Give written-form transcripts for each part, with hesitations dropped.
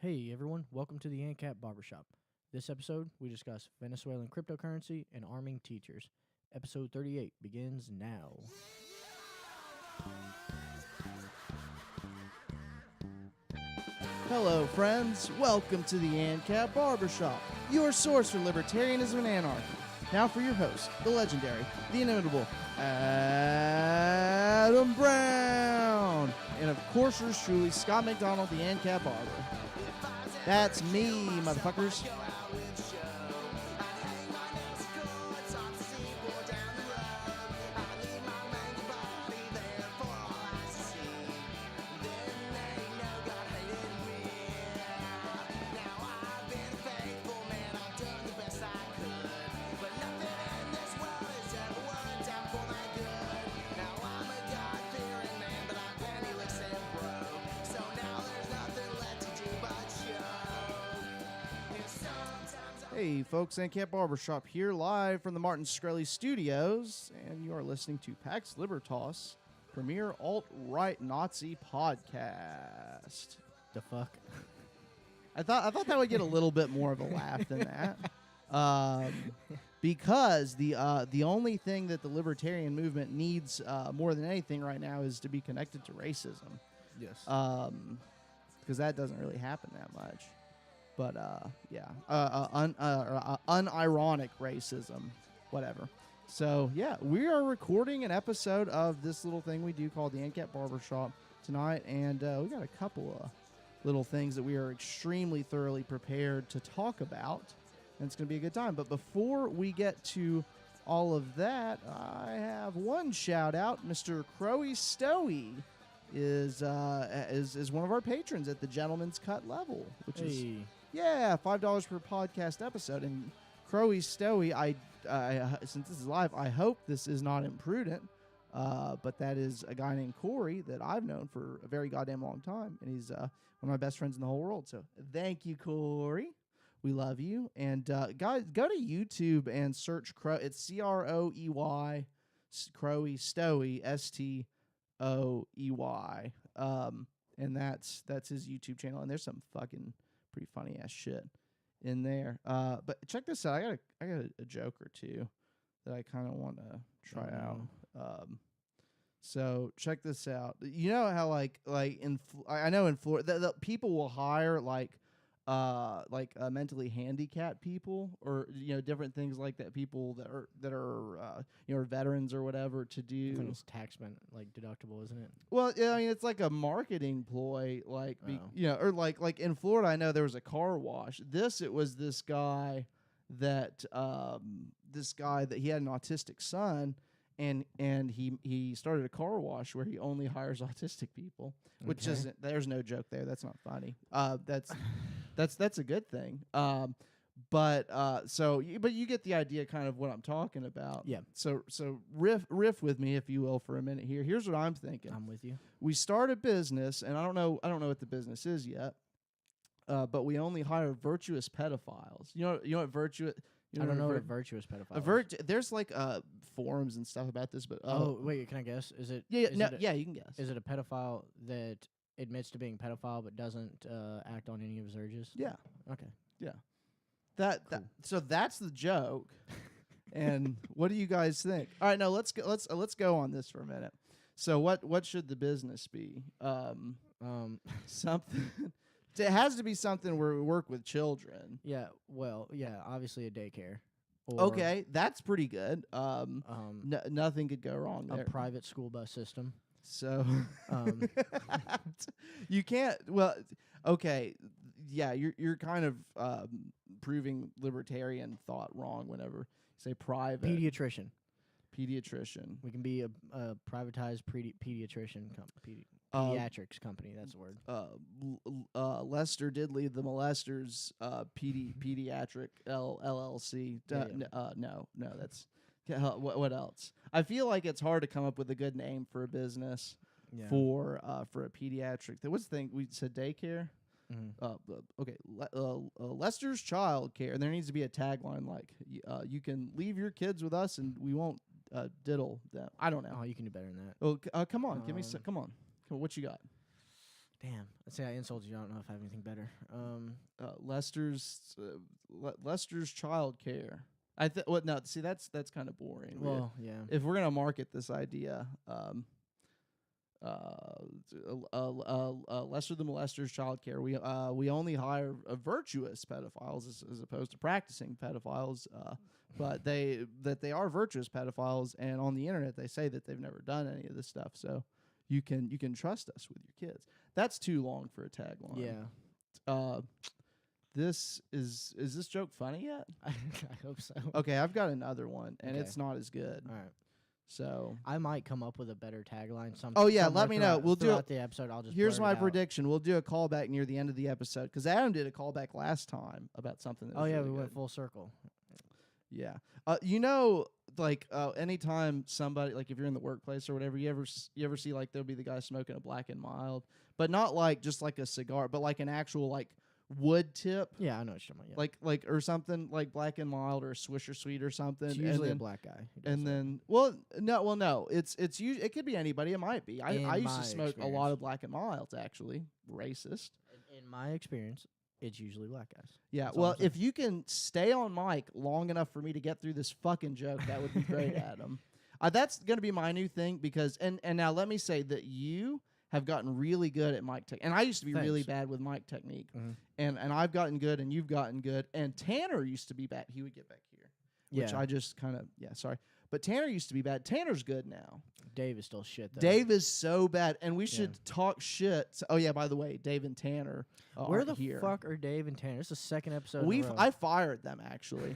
Hey everyone, welcome to the Ancap Barber Shop. This episode, we discuss Venezuelan cryptocurrency and arming teachers. Episode 38 begins now. Hello, friends. Welcome to the Ancap Barber Shop, your source for libertarianism and anarchy. Now for your host, the legendary, the inimitable Adam Brown, and of course yours truly, Scott McDonald, the Ancap Barber. That's me, motherfuckers. Hey folks, Ancap Barber Shop here, live from the Martin Shkreli Studios, and you are listening to Pax Libertas, premier alt-right Nazi podcast. The fuck? I thought that would get a little bit more of a laugh than that, because the only thing that the libertarian movement needs more than anything right now is to be connected to racism. Yes. Because that doesn't really happen that much. But, unironic racism, whatever. So, yeah, we are recording an episode of this little thing we do called the Ancap Barber Shop tonight, and we got a couple of little things that we are extremely thoroughly prepared to talk about, and it's going to be a good time. But before we get to all of that, I have one shout-out. Mr. Crowy Stowy is one of our patrons at the Gentleman's Cut level, which is... Yeah, $5 per podcast episode. And Crowy Stowy, I since this is live, I hope this is not imprudent, but that is a guy named Corey that I've known for a very goddamn long time, and he's one of my best friends in the whole world. So thank you, Corey. We love you. And guys, go to YouTube and search Crow. It's Croey, Crowy Stowy, Stoey. And that's his YouTube channel. And there's some fucking pretty funny ass shit in there. But check this out. I got a joke or two that I kind of want to try out. So check this out. You know how I know in Florida the people will hire mentally handicapped people, or different things like that. People that are veterans or whatever to do. I think it's taxman deductible, isn't it? Well, yeah, I mean it's like a marketing ploy, or in Florida. I know there was a car wash. It was this guy that he had an autistic son. And he started a car wash where he only hires autistic people, which isn't. There's no joke there. That's not funny. That's a good thing. But you get the idea, kind of what I'm talking about. Yeah. So riff with me, if you will, for a minute here. Here's what I'm thinking. I'm with you. We start a business, and I don't know what the business is yet. But we only hire virtuous pedophiles. You know what virtuous. I don't know what a virtuous pedophile is. There's forums and stuff about this, but wait, can I guess? Is it? Yeah, you can guess. Is it a pedophile that admits to being pedophile but doesn't act on any of his urges? Yeah. Okay. Yeah. So that's the joke. And what do you guys think? All right, now let's go on this for a minute. So what should the business be? Something. It has to be something where we work with children. Yeah, well, yeah, obviously a daycare. Okay, that's pretty good. Nothing could go wrong there. A private school bus system. So you can't. Well, okay, yeah, you're kind of proving libertarian thought wrong whenever you say private. Pediatrician. We can be a privatized pediatrician company. Pediatrics company, that's the word. Lester Diddley, the Molesters, Pediatric LLC. No, that's what else? I feel like it's hard to come up with a good name for a business for a pediatric. What's the thing we said? Daycare. Mm-hmm. Lester's Child Care, and there needs to be a tagline like, "You can leave your kids with us, and we won't diddle them." I don't know. Oh, you can do better than that. Oh, come on, give me some. Come on, what you got? Damn. Let's say I insulted you. I don't know if I have anything better. Lester's child care. Well, no, see, that's kind of boring. Well, yeah. If we're gonna market this idea, Lester the Molester's child care, we only hire virtuous pedophiles as opposed to practicing pedophiles. But they are virtuous pedophiles, and on the internet they say that they've never done any of this stuff. So you can trust us with your kids. That's too long for a tagline. Yeah. Is this joke funny yet? I hope so. Okay, I've got another one, and Okay. it's not as good. All right. So I might come up with a better tagline. Oh, yeah, let me know. We'll do throughout the episode. I'll just here's blurt my it out. prediction. We'll do a callback near the end of the episode because Adam did a callback last time about something. That Oh was yeah, really we good. went full circle. Yeah. Anytime somebody, like if you're in the workplace or whatever, you ever see like there'll be the guy smoking a Black and Mild, but not like just like a cigar, but like an actual like wood tip, Yeah, I know what you're talking about. Yeah. like or something like Black and Mild or a Swisher Sweet or something. It's usually a and then, black guy. who does and that. then no, it's it could be anybody. It might be. I used my to smoke a experience. lot of Black and Milds actually. Racist. In my experience, it's usually black guys. Yeah, That's all well, I'm saying. if you can stay on mic long enough for me to get through this fucking joke, that would be great, Adam. That's going to be my new thing because, and now let me say that you have gotten really good at mic technique. And I used to be really Thanks. bad with mic technique. Mhm. And I've gotten good and you've gotten good. And Tanner used to be bad. He would get back here, which Yeah. I just kind of, sorry. But Tanner used to be bad. Tanner's good now. Dave is still shit though. Dave is so bad. And we should talk shit. Oh, yeah, by the way, Dave and Tanner Where aren't the here. fuck are Dave and Tanner? This is the second episode. in a row. I fired them actually.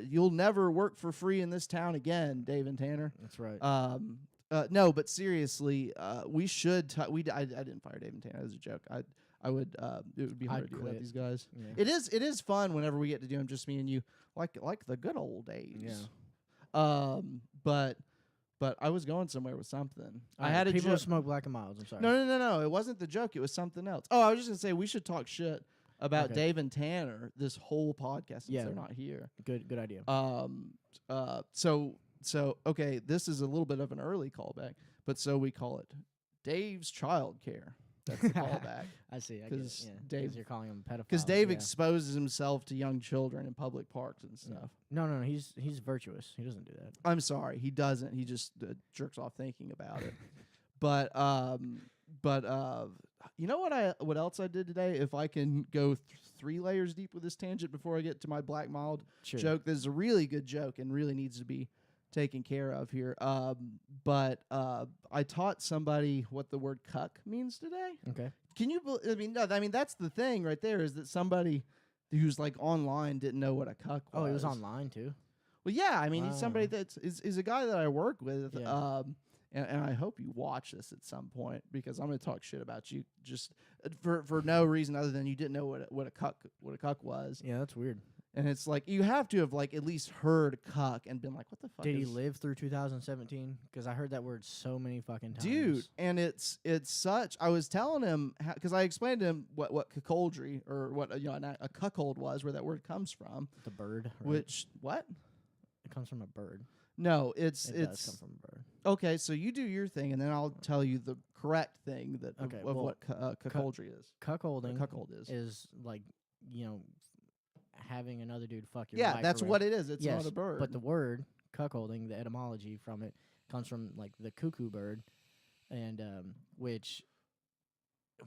You'll never work for free in this town again, Dave and Tanner. That's right. No, but seriously, we should. I didn't fire Dave and Tanner. That was a joke. I would. It would be hard I'd to do without quit. these guys. Yeah. It is fun whenever we get to do them, just me and you, like the good old days. Yeah. But I was going somewhere with something. I Alright, had a people who joke. smoke Black and Milds. I'm sorry. No. It wasn't the joke. It was something else. Oh, I was just gonna say we should talk shit about Okay. Dave and Tanner this whole podcast since Yeah. they're not here. Good idea. So okay, this is a little bit of an early callback, but so we call it Dave's child care. That's the callback. I see. I get it. 'cause Yeah. Dave- you're calling him pedophile. Because Dave yeah. exposes himself to young children in public parks and Yeah. stuff. No. He's virtuous. He doesn't do that. I'm sorry, he doesn't. He just jerks off thinking about it. But you know what else I did today? If I can go 3 layers deep with this tangent before I get to my Black Mild Sure. joke, this is a really good joke and really needs to be taken care of here. But I taught somebody what the word cuck means today. Okay. Can you? I mean that's the thing right there is that somebody who's like online didn't know what a cuck was. Oh, he was online too. Well, yeah. I mean, he's somebody Wow. is a guy that I work with. Yeah. And I hope you watch this at some point because I'm going to talk shit about you just for no reason other than you didn't know what a cuck was. Yeah, that's weird. And it's like you have to have like at least heard cuck and been like, what the fuck? Did he is live through 2017? Because I heard that word so many fucking times. Dude, and it's such. I was telling him because I explained to him what cuckoldry or what a cuckold was, where that word comes from. The bird. Right? Which what? It comes from a bird. No, It does come from a bird. okay. So you do your thing, and then I'll tell you the correct thing that Okay, of well, what cuckoldry is. Cuckolding Cuckold is. is like, having another dude fuck your Yeah, wife. that's or what it is. It's yes, not a bird. But the word cuckolding, the etymology from it, comes from like the cuckoo bird, and which,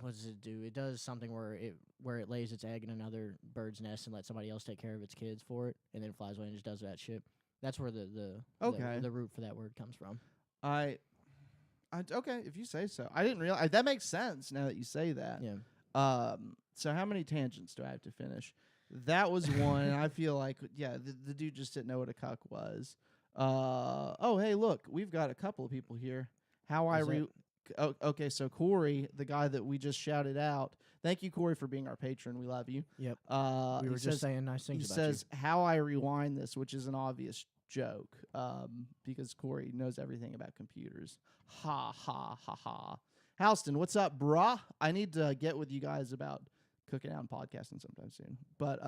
what does it do? It does something where it lays its egg in another bird's nest and lets somebody else take care of its kids for it, and then flies away and just does that shit. That's where the root for that word comes from. Okay, if you say so. I didn't realize that makes sense now that you say that. Yeah. So how many tangents do I have to finish? That was one, and I feel like the dude just didn't know what a cuck was. Oh, hey, look, we've got a couple of people here. Okay, so Corey, the guy that we just shouted out. Thank you, Corey, for being our patron. We love you. Yep. He We were just saying nice things He about says how I rewind this, which is an obvious joke, because Corey knows everything about computers. Ha ha ha ha. Houston, what's up, brah? I need to get with you guys about cooking out and podcasting sometime soon. But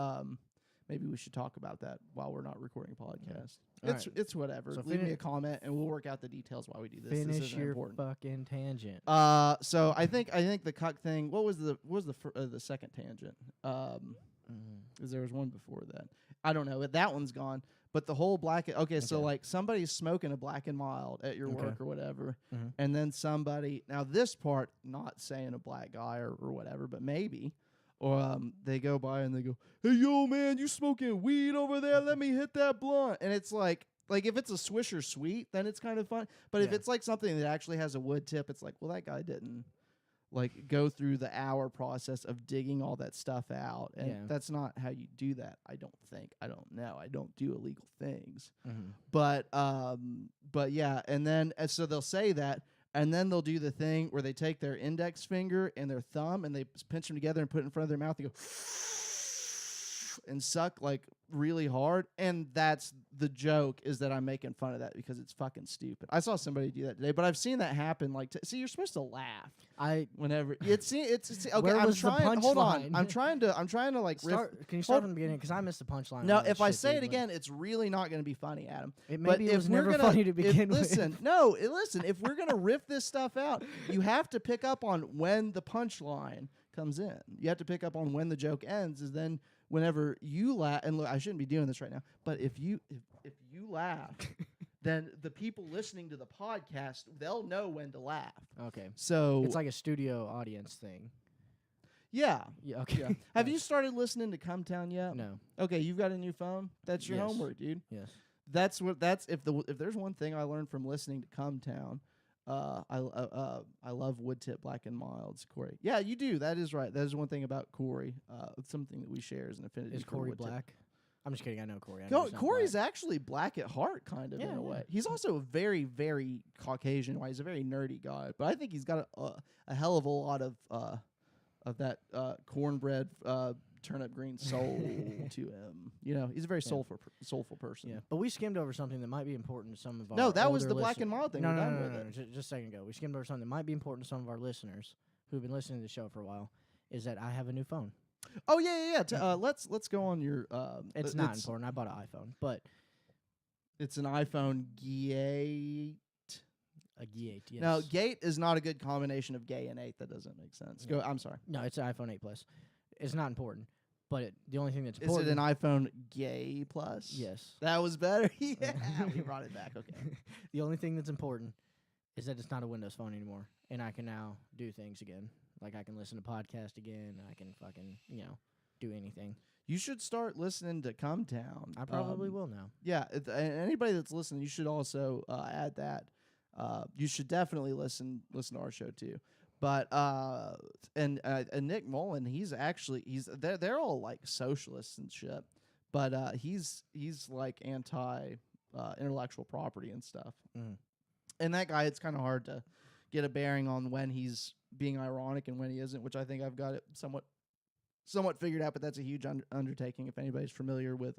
maybe we should talk about that while we're not recording a podcast. All It's whatever. So Leave me a comment, and we'll work out the details while we do this. Finish this isn't your important. fucking tangent. So I think the cuck thing. What was the second tangent? Because there was one before that. I don't know, but that one's gone. But the whole black. Okay, so like somebody's smoking a Black and Mild at your work or whatever, and then somebody. Now this part, not saying a black guy or whatever, but maybe. Or they go by and they go, "Hey, yo, man, you smoking weed over there? Let me hit that blunt." And it's like if it's a Swisher Sweet, then it's kind of fun. But if it's like something that actually has a wood tip, it's like, well, that guy didn't like go through the hour process of digging all that stuff out, and that's not how you do that. I don't think. I don't know. I don't do illegal things. But yeah, and then so they'll say that. And then they'll do the thing where they take their index finger and their thumb and they pinch them together and put it in front of their mouth and go and suck like really hard. And that's the joke, is that I'm making fun of that because it's fucking stupid. I saw somebody do that today, but I've seen that happen. Like, see, you're supposed to laugh. Whenever it's okay. Where I'm was the trying. Hold on. punchline? I'm trying to like start. Can you start from the beginning? Because I missed the punchline. No, if I say it again, it's really not going to be funny, Adam. Maybe it was never funny to begin with. Listen, listen. If we're gonna riff this stuff out, you have to pick up on when the punchline comes in. You have to pick up on when the joke ends. Is then whenever you laugh. And look, I shouldn't be doing this right now, but if you laugh. Then the people listening to the podcast, they'll know when to laugh. Okay. So it's like a studio audience thing. Yeah. Yeah. Okay. Yeah. Have you started listening to Come Town yet? No. Okay, you've got a new phone. That's your homework, dude. Yes. If there's one thing I learned from listening to Come Town, I love wood tip Black and Milds, Corey. Yeah, you do. That is right. That is one thing about Corey. It's something that we share as an affinity. Is for Corey wood tip. black? I'm just kidding. I know Corey. Corey's actually black at heart, kind of, in a way. He's also a very, very Caucasian. He's a very nerdy guy, but I think he's got a hell of a lot of that cornbread turnip green soul to him. You know, he's a very soulful person. Yeah, but we skimmed over something that might be important to some of our No, that was older the Black and Mild thing. No. Just a second ago. We skimmed over something that might be important to some of our listeners who've been listening to the show for a while, is that I have a new phone. Oh yeah. Let's go on your. It's not important. I bought an iPhone, but it's an iPhone G8. A G8. Yes. Now, gate is not a good combination of gay and 8. That doesn't make sense. Go. I'm sorry. No, it's an iPhone 8 Plus. It's not important, but the only thing that's important. Is it an iPhone Gay Plus? Yes. That was better. Yeah, we brought it back. Okay. The only thing that's important is that it's not a Windows phone anymore, and I can now do things again. Like, I can listen to podcasts again. I can fucking, do anything. You should start listening to Come Town. I probably will now. Yeah. Anybody that's listening, you should also add that. You should definitely listen to our show too. But and Nick Mullen, they're all like socialists and shit. But he's like anti intellectual property and stuff. And that guy, it's kind of hard to get a bearing on when he's being ironic and when he isn't, which I think I've got it somewhat figured out, but that's a huge undertaking if anybody's familiar with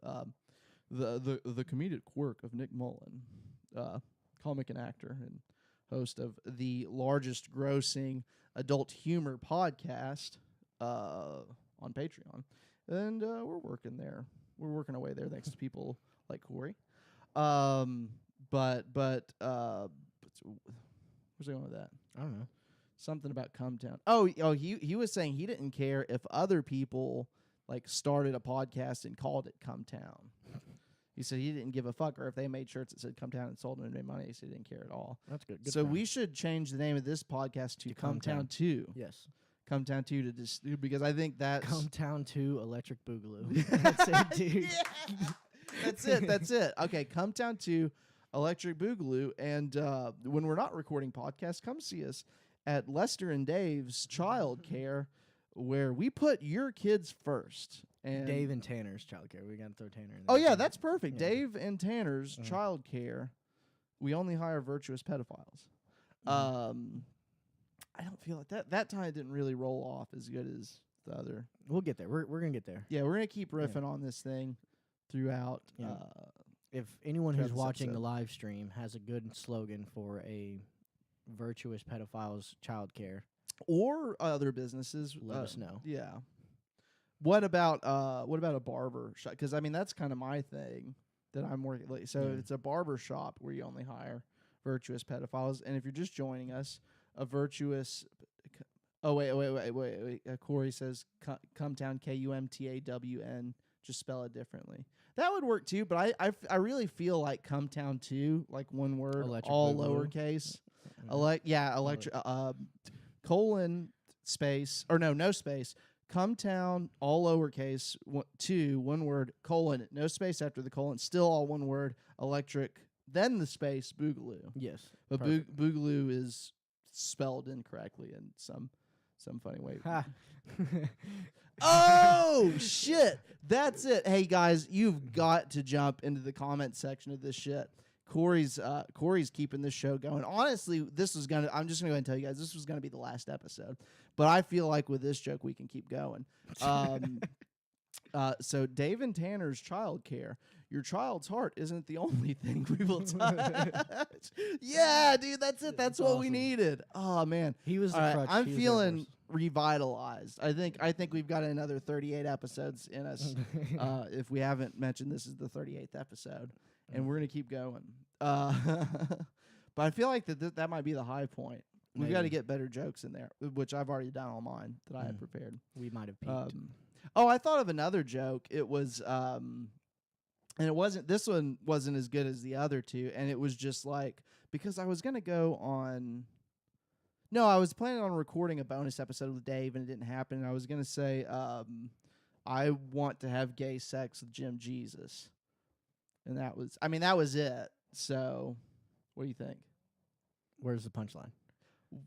the comedic work of Nick Mullen, comic and actor and host of the largest grossing adult humor podcast on Patreon. And we're working there. We're working our way there thanks to people like Corey. But where's I going with that? I don't know. Something about Come Town. Oh, he was saying he didn't care if other people like started a podcast and called it Come Town. He said he didn't give a fuck, or if they made shirts that said Come Town and sold them and made money, he said he didn't care at all. That's good. So we should change the name of this podcast to Come Town 2. Yes. Come Town 2 because I think that's Come Town 2 Electric Boogaloo. That's it, dude. Yeah. That's it. Okay, Come Town 2 Electric Boogaloo. And when we're not recording podcasts, come see us at Lester and Dave's Child Care, where we put your kids first. And Dave and Tanner's Child Care. We got to throw Tanner in there. Oh, yeah, that's perfect. Yeah. Dave and Tanner's Child Care. We only hire virtuous pedophiles. I don't feel like that time didn't really roll off as good as the other. We'll get there. We're going to get there. Yeah, we're going to keep riffing on this thing throughout. Yeah. If anyone who's this watching episode. the live stream has a good slogan for a virtuous pedophiles child care, or other businesses, let us know. Yeah. What about a barber shop? Because I mean that's kind of my thing that I'm working. So it's a barber shop where you only hire virtuous pedophiles, and if you're just joining us, a virtuous. Oh wait. Corey says Cumtown, Kumtawn. Just spell it differently. That would work too, but I really feel like Cumtown too, like one word, Electric all Boogaloo. lowercase. Electric colon space or no space. Cumtown, all lowercase, one word, colon, no space after the colon, still all one word, electric, then the space, Boogaloo. Yes. But Boogaloo is spelled incorrectly in some funny way. Ha. Oh, shit. That's it. Hey, guys, you've got to jump into the comment section of this shit. Corey's keeping this show going. Honestly, I'm just going to go ahead and tell you guys, this was going to be the last episode. But I feel like with this joke, we can keep going. So Dave and Tanner's child care. Your child's heart isn't the only thing we will touch. Yeah, dude, that's it. That's what we needed. Oh, man. He was the All right, crutch. I'm feeling revitalized. I think we've got another 38 episodes in us. If we haven't mentioned, this is the 38th episode, and we're gonna keep going. But I feel like that might be the high point. We've got to get better jokes in there, which I've already done all mine that I had prepared. We might have peaked. I thought of another joke. It was and it wasn't. This one wasn't as good as the other two, and it was just like because I was gonna go on. No, I was planning on recording a bonus episode with Dave, and it didn't happen. And I was gonna say, I want to have gay sex with Jim Jesus, and that was it. So, what do you think? Where's the punchline?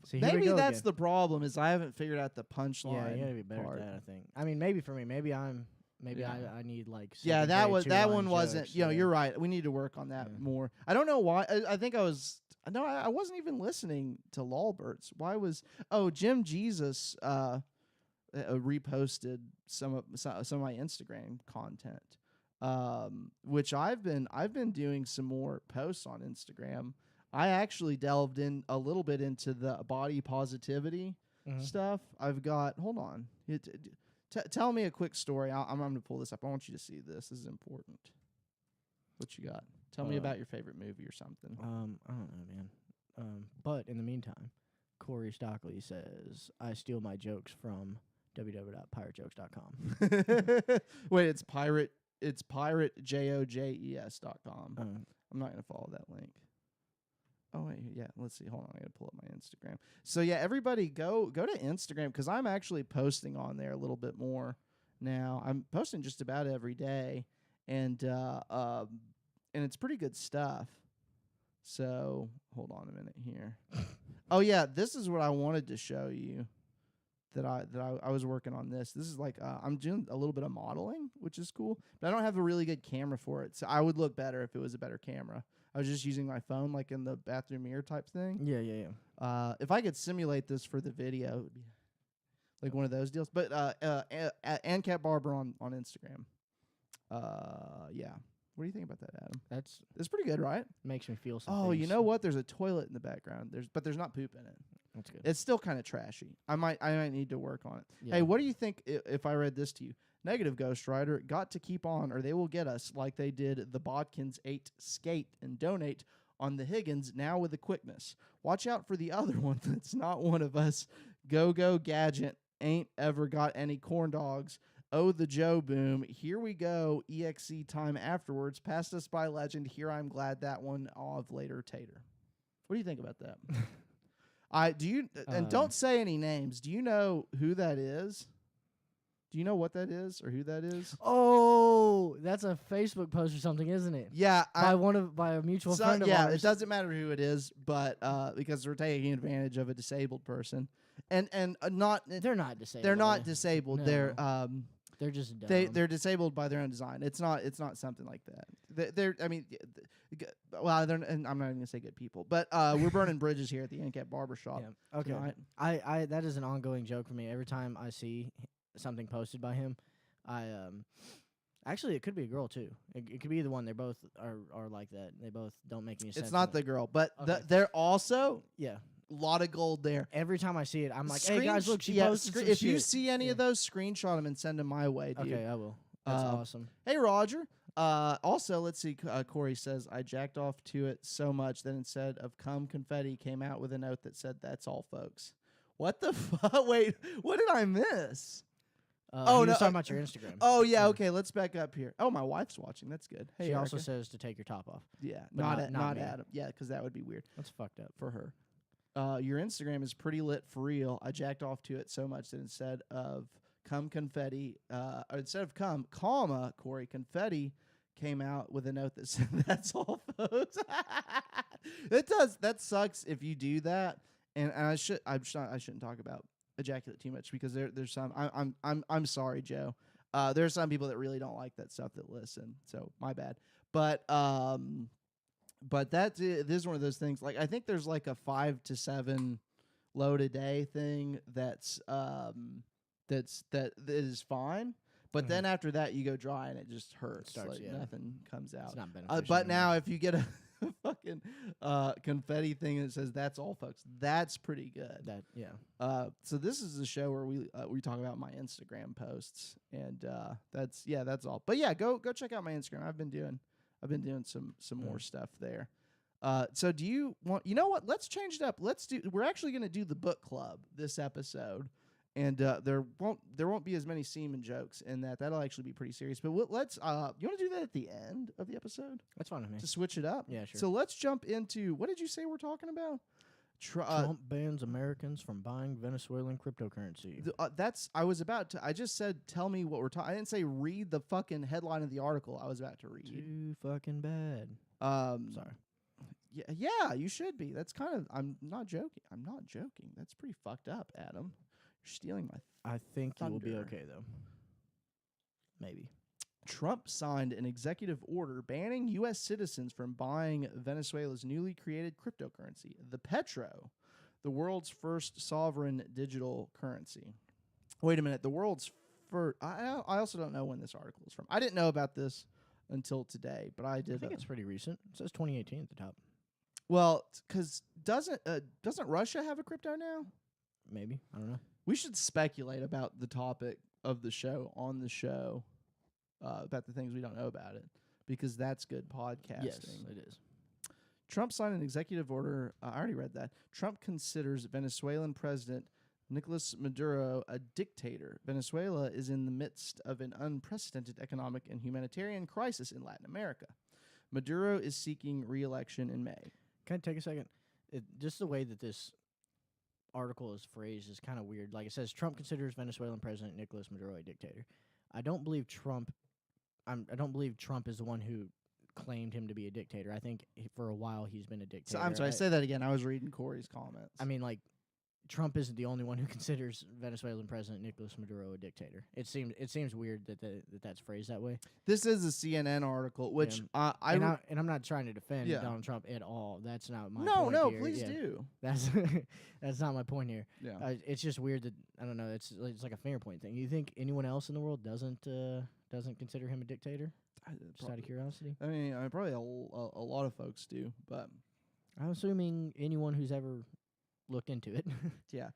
See, Maybe that's the problem. Is I haven't figured out the punchline. Yeah, you gotta be better part. at that. I think. I mean, maybe for me, maybe I need like. That one wasn't. Jokes, You're right. We need to work on that more. I don't know why. I think I was. No, I wasn't even listening to Lawberts. Why was Jim Jesus reposted some of my Instagram content, which I've been doing some more posts on Instagram. I actually delved in a little bit into the body positivity stuff. I've got. Hold on. Tell me a quick story. I'm going to pull this up. I want you to see this. This is important. What you got? Tell me about your favorite movie or something. I don't know, man. But in the meantime, Corey Stockley says, I steal my jokes from www.piratejokes.com. Wait, it's piratejojes.com. I'm not going to follow that link. Oh, wait, yeah, let's see. Hold on, I got to pull up my Instagram. So, yeah, everybody go to Instagram because I'm actually posting on there a little bit more now. I'm posting just about every day, and it's pretty good stuff. So, hold on a minute here. Oh, yeah, this is what I wanted to show you that I was working on this. This is like I'm doing a little bit of modeling, which is cool, but I don't have a really good camera for it. So I would look better if it was a better camera. I was just using my phone, like in the bathroom mirror type thing. Yeah. If I could simulate this for the video, it would be like one of those deals. But Ancap Barber on Instagram. Yeah. What do you think about that, Adam? It's pretty good, right? Makes me feel some Oh, things. you know what? There's a toilet in the background. But there's not poop in it. That's good. It's still kind of trashy. I might need to work on it. Yeah. Hey, what do you think if I read this to you? Negative Ghost Rider, got to keep on or they will get us like they did the Bodkins 8 skate and donate on the Higgins now with the quickness. Watch out for the other one that's not one of us. Go Gadget ain't ever got any corn dogs. Oh, the Joe boom. Here we go. EXE time afterwards. Passed us by legend. Here I'm glad that one of later tater. What do you think about that? And don't say any names. Do you know who that is? Do you know what that is or who that is? Oh, that's a Facebook post or something, isn't it? Yeah, by a mutual friend of ours. Yeah, it doesn't matter who it is, but because we're taking advantage of a disabled person, and not they're not disabled. They're not disabled. No. They're just dumb. They're disabled by their own design. It's not something like that. And I'm not even gonna say good people, but we're burning bridges here at the Ancap Barber Shop. Yeah. Okay. Tonight. I that is an ongoing joke for me. Every time I see something posted by him, actually it could be a girl too. It could be the one. They both are like that. They both don't make any sense. It's not the girl, but Okay. they're also yeah. lot of gold there. Every time I see it, I'm like, hey guys, look, she posted some if you shit. see any of those, screenshot them and send them my way, dude. Okay, I will. That's awesome. Hey, Roger. Also, let's see. Corey says, I jacked off to it so much that instead of cum confetti came out with a note that said, that's all, folks. What the fuck? Wait, what did I miss? Oh, no. Talking about your Instagram. Oh, yeah. Okay, let's back up here. Oh, my wife's watching. That's good. Hey, she Erica. also says to take your top off. Yeah, But not me. Adam. Yeah, because that would be weird That's fucked up. for her. Your Instagram is pretty lit for real. I jacked off to it so much that instead of cum confetti, or instead of cum, comma, Corey, confetti came out with a note that said, that's all, folks. That sucks if you do that. And I shouldn't talk about ejaculate too much because there's some, I'm sorry, Joe. There's some people that really don't like that stuff that listen. So my bad. But that this is one of those things. Like, I think there's like a 5 to 7 load a day thing that is fine. But then after that, you go dry and it just hurts. Nothing comes out. It's not beneficial. But now, if you get a fucking confetti thing that says "that's all, folks," that's pretty good. So this is the show where we talk about my Instagram posts, and that's all. But yeah, go check out my Instagram. I've been doing some more stuff there. So do you want? You know what? Let's change it up. We're actually going to do the book club this episode. And there won't be as many semen jokes in that. That'll actually be pretty serious. But let's you want to do that at the end of the episode? That's fine with me. To switch it up? Yeah, sure. So let's jump into, what did you say we're talking about? Trump bans Americans from buying Venezuelan cryptocurrency. I just said, tell me what we're talking. I didn't say read the fucking headline of the article I was about to read. Too fucking bad. Sorry. Yeah, you should be. That's kind of, I'm not joking. That's pretty fucked up, Adam. Stealing my I think thunder. you will be okay, though. Maybe. Trump signed an executive order banning U.S. citizens from buying Venezuela's newly created cryptocurrency, the Petro, the world's first sovereign digital currency. Wait a minute. The world's first... I also don't know when this article is from. I didn't know about this until today, but I did... I think it's pretty recent. It says 2018 at the top. Well, because doesn't Russia have a crypto now? Maybe. I don't know. We should speculate about the topic of the show on the show, about the things we don't know about it, because that's good podcasting. Yes, it is. Trump signed an executive order. I already read that. Trump considers Venezuelan President Nicolas Maduro a dictator. Venezuela is in the midst of an unprecedented economic and humanitarian crisis in Latin America. Maduro is seeking re-election in May. Can I take a second? Just the way that this article is phrased is kind of weird. Like, it says Trump considers Venezuelan President Nicolas Maduro a dictator. I don't believe Trump is the one who claimed him to be a dictator. I think for a while he's been a dictator. So, I'm sorry, say that again. I was reading Corey's comments. I mean, like, Trump isn't the only one who considers Venezuelan President Nicolas Maduro a dictator. It seems weird that that's phrased that way. This is a CNN article, which I'm not trying to defend Donald Trump at all. That's not my point. No, here. please do. That's not my point here. Yeah, it's just weird that I don't know. It's like a finger point thing. You think anyone else in the world doesn't consider him a dictator? Just out of curiosity. I mean, probably a lot of folks do, but I'm assuming anyone who's ever looked into it. Yeah.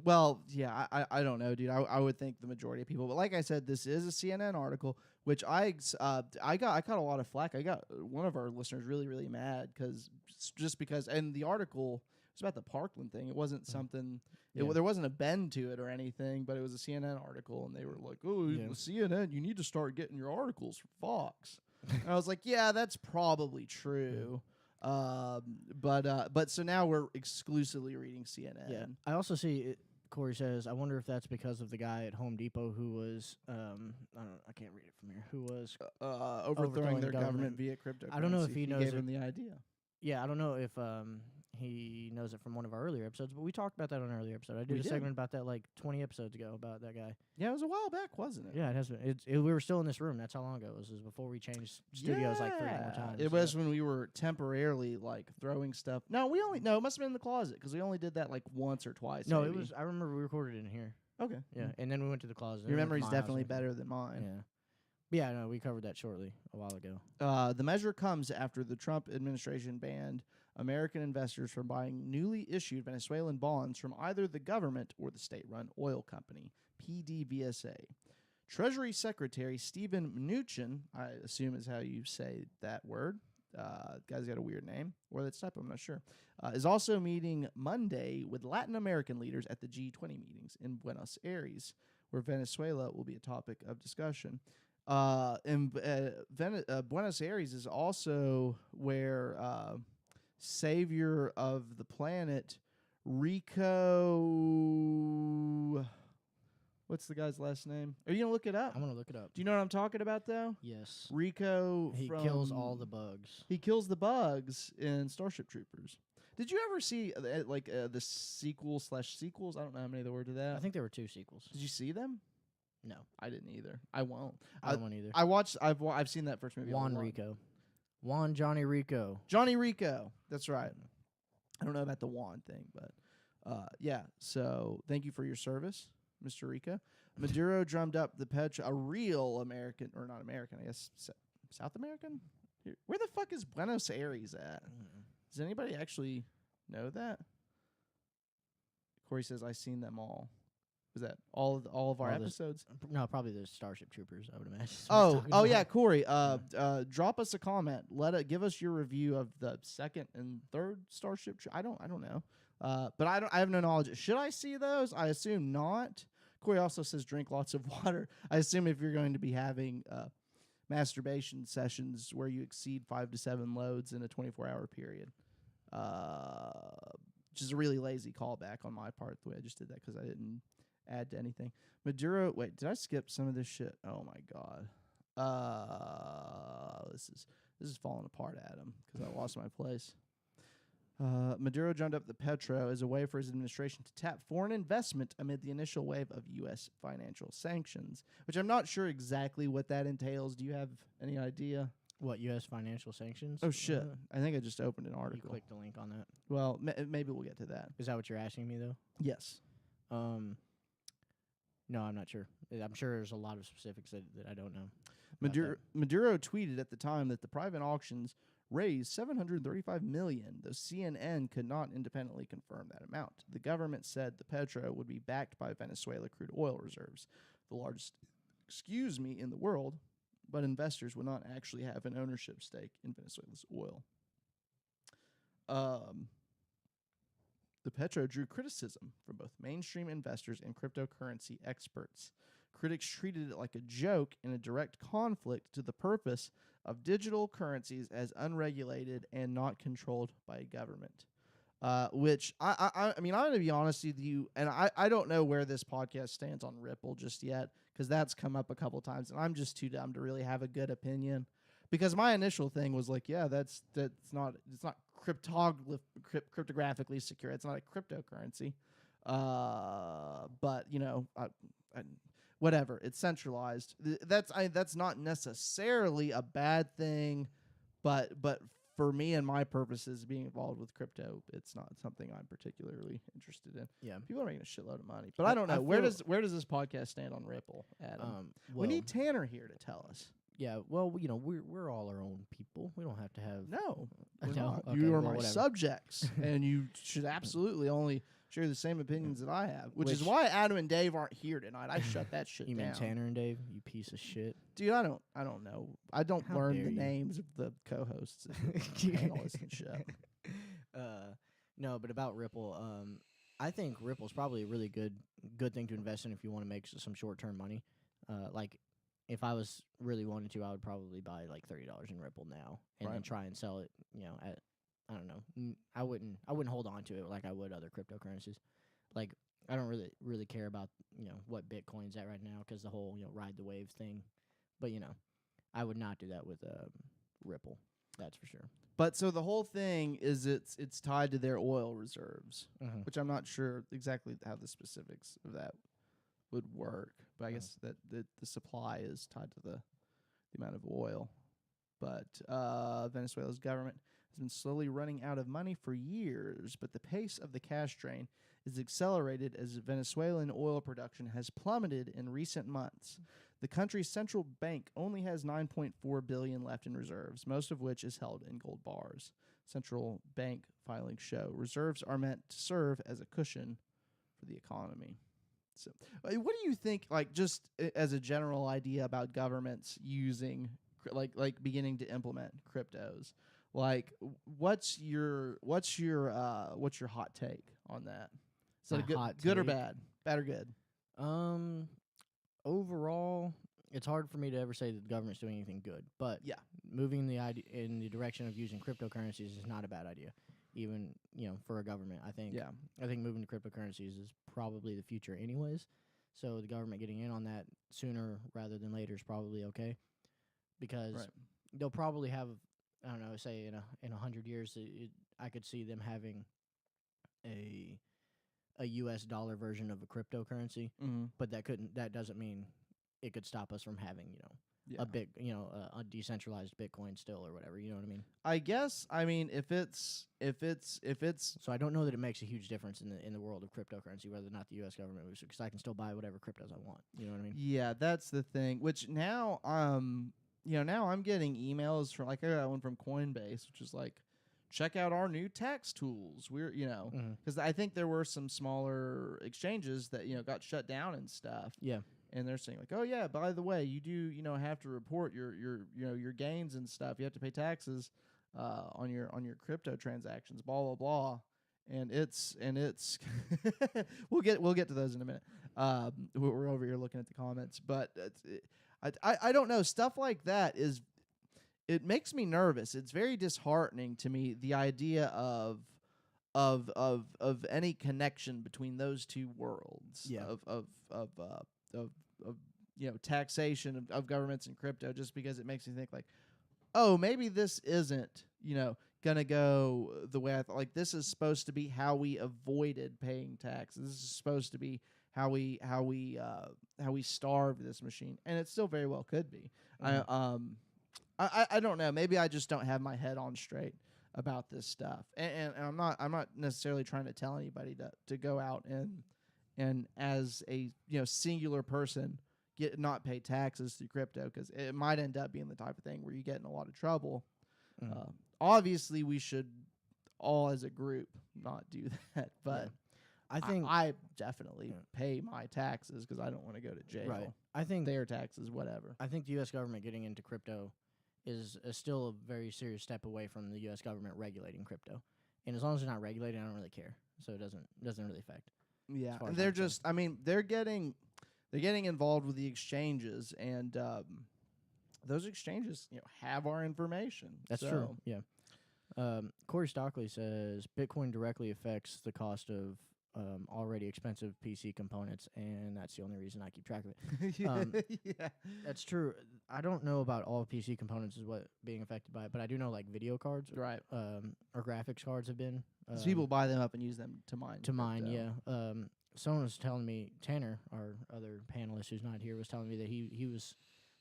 Well, yeah, I don't know, dude. I would think the majority of people, but like I said, this is a CNN article, which I got a lot of flack. I got one of our listeners really mad because and the article was about the Parkland thing. It wasn't something. There wasn't a bend to it or anything, but it was a CNN article, and they were like, "Oh, CNN, you need to start getting your articles from Fox." And I was like, "Yeah, that's probably true." But so now we're exclusively reading CNN. Yeah. I also see Corey says, I wonder if that's because of the guy at Home Depot who was, I can't read it from here, who was overthrowing their government via cryptocurrency. I don't know if he knows gave him the idea. Yeah, I don't know if he knows it from one of our earlier episodes, but we talked about that on an earlier episode. I did a segment about that like 20 episodes ago about that guy. Yeah, it was a while back, wasn't it? Yeah, it has been. We were still in this room. That's how long ago it was. It was before we changed studios like 3 more times. It was when we were temporarily like throwing stuff. No, it must have been in the closet because we only did that like once or twice. No, maybe. it was. I remember we recorded it in here. Okay. Yeah, and then we went to the closet. Your memory's definitely better than mine. Yeah. Yeah, no, we covered that shortly a while ago. The measure comes after the Trump administration banned American investors from buying newly issued Venezuelan bonds from either the government or the state-run oil company, PDVSA. Treasury Secretary Stephen Mnuchin, I assume is how you say that word. Guy's got a weird name, or that's type, I'm not sure. Is also meeting Monday with Latin American leaders at the G20 meetings in Buenos Aires, where Venezuela will be a topic of discussion. Buenos Aires is also where savior of the planet, Rico. What's the guy's last name? Are you going to look it up? I'm going to look it up. Do you know what I'm talking about, though? Yes. Rico. He kills all the bugs. He kills the bugs in Starship Troopers. Did you ever see the sequel/sequels? I don't know how many there were to that. I think there were 2 sequels. Did you see them? No. I didn't either. I won't. I don't want either. I've seen that first movie. Juan Rico. Johnny Rico. Johnny Rico. That's right. I don't know about the Juan thing, but yeah. So thank you for your service, Mr. Rico. Maduro drummed up the a real American, or not American, I guess, South American? Where the fuck is Buenos Aires at? Does anybody actually know that? Corey says, I've seen them all. Was that all of our episodes? No, probably the Starship Troopers, I would imagine. Oh yeah, Corey. Drop us a comment. Give us your review of the second and third Starship. I don't know. But I have no knowledge. Should I see those? I assume not. Corey also says drink lots of water. I assume if you're going to be having masturbation sessions where you exceed 5 to 7 loads in a 24-hour period. Which is a really lazy callback on my part, the way I just did that, because I didn't add to anything. Maduro, wait, did I skip some of this shit? Oh my god. This is falling apart, Adam, because I lost my place. Maduro drummed up the petro as a way for his administration to tap foreign investment amid the initial wave of U.S. financial sanctions, which I'm not sure exactly what that entails. Do you have any idea? What, U.S. financial sanctions? Oh, shit. I think I just opened an article. You clicked the link on that. Well, maybe we'll get to that. Is that what you're asking me, though? Yes. No, I'm not sure. I'm sure there's a lot of specifics that I don't know. Maduro tweeted at the time that the private auctions raised $735 million, though CNN could not independently confirm that amount. The government said the petro would be backed by Venezuela crude oil reserves, the largest, in the world, but investors would not actually have an ownership stake in Venezuela's oil. The petro drew criticism from both mainstream investors and cryptocurrency experts. Critics treated it like a joke in a direct conflict to the purpose of digital currencies as unregulated and not controlled by a government. Which, I mean, I'm going to be honest with you, and I don't know where this podcast stands on Ripple just yet, because that's come up a couple times, and I'm just too dumb to really have a good opinion. Because my initial thing was like, yeah, it's not cryptographically secure. It's not a cryptocurrency. But you know, whatever. It's centralized. That's not necessarily a bad thing, but for me and my purposes, being involved with crypto, it's not something I'm particularly interested in. Yeah, people are making a shitload of money, but I don't know where does this podcast stand on Ripple, Adam? We need Tanner here to tell us. Yeah, well, you know, we're all our own people. We don't have to have. No, no. Okay, you are my subjects, and you should absolutely only share the same opinions that I have, which is why Adam and Dave aren't here tonight. I shut that shit down. You mean down. Tanner and Dave? You piece of shit, dude. I don't know. I don't learn the names of the co-hosts and panelists and shit. No, but about Ripple, I think Ripple's probably a really good thing to invest in if you want to make some short-term money. Like, if I was really wanting to, I would probably buy like $30 in Ripple now and then try and sell it, you know, at, I don't know. I wouldn't hold on to it like I would other cryptocurrencies. Like, I don't really care about, you know, what Bitcoin's at right now, because the whole, you know, ride the wave thing. But, you know, I would not do that with Ripple. That's for sure. But so the whole thing is it's tied to their oil reserves, which I'm not sure exactly how the specifics of that would work. But I guess that the supply is tied to the amount of oil. But Venezuela's government has been slowly running out of money for years, but the pace of the cash drain is accelerated as Venezuelan oil production has plummeted in recent months. The country's central bank only has $9.4 billion left in reserves, most of which is held in gold bars. central bank filings show. Reserves are meant to serve as a cushion for the economy. So, what do you think? Like, just as a general idea about governments using, like beginning to implement cryptos. Like, what's your hot take on that? Is that My good or hot take? bad? Bad or good? Overall, it's hard for me to ever say that the government's doing anything good. But Yeah. moving in the direction of using cryptocurrencies is not a bad idea, even for a government. I think moving to cryptocurrencies is probably the future, anyways. So the government getting in on that sooner rather than later is probably okay, because they'll probably have, I don't know, say in 100 years, I could see them having a U.S. dollar version of a cryptocurrency, but that doesn't mean it could stop us from having a decentralized Bitcoin still or whatever. You know what I mean? I guess. I mean, if it's So I don't know that it makes a huge difference in the world of cryptocurrency whether or not the U.S. government moves, because I can still buy whatever cryptos I want. You know what I mean? Yeah, that's the thing. Which now, now I'm getting emails from, like, I got one from Coinbase, which is like, check out our new tax tools. We're, because I think there were some smaller exchanges that got shut down and stuff. Yeah. And they're saying, like, oh yeah, by the way, you do have to report your gains and stuff. You have to pay taxes on your crypto transactions. Blah blah blah. And it's we'll get to those in a minute. We're over here looking at the comments, but I don't know, stuff like that it makes me nervous. It's very disheartening to me, the idea of any connection between those two worlds. Yeah. Of taxation of governments and crypto, just because it makes me think, like, oh, maybe this isn't gonna go the way I thought. Like, this is supposed to be how we avoided paying taxes. This is supposed to be how we starved this machine, and it still very well could be. I don't know. Maybe I just don't have my head on straight about this stuff, and I'm not necessarily trying to tell anybody to go out and as a singular person not pay taxes through crypto, because it might end up being the type of thing where you get in a lot of trouble. Obviously, we should all as a group not do that, but I think I definitely pay my taxes because I don't want to go to jail. Right. I think their taxes, whatever. I think the U.S. government getting into crypto is still a very serious step away from the U.S. government regulating crypto, and as long as they're not regulating, I don't really care. So it doesn't really affect. Yeah, and they're just. I mean, they're getting involved with the exchanges, and those exchanges, have our information. That's true. Yeah. Corey Stockley says Bitcoin directly affects the cost of already expensive PC components, and that's the only reason I keep track of it. Yeah, that's true. I don't know about all PC components is what being affected by it, but I do know, like, video cards, right, or graphics cards have been. People buy them up and use them to mine. Yeah. Someone was telling me, Tanner, our other panelist who's not here, was telling me that he was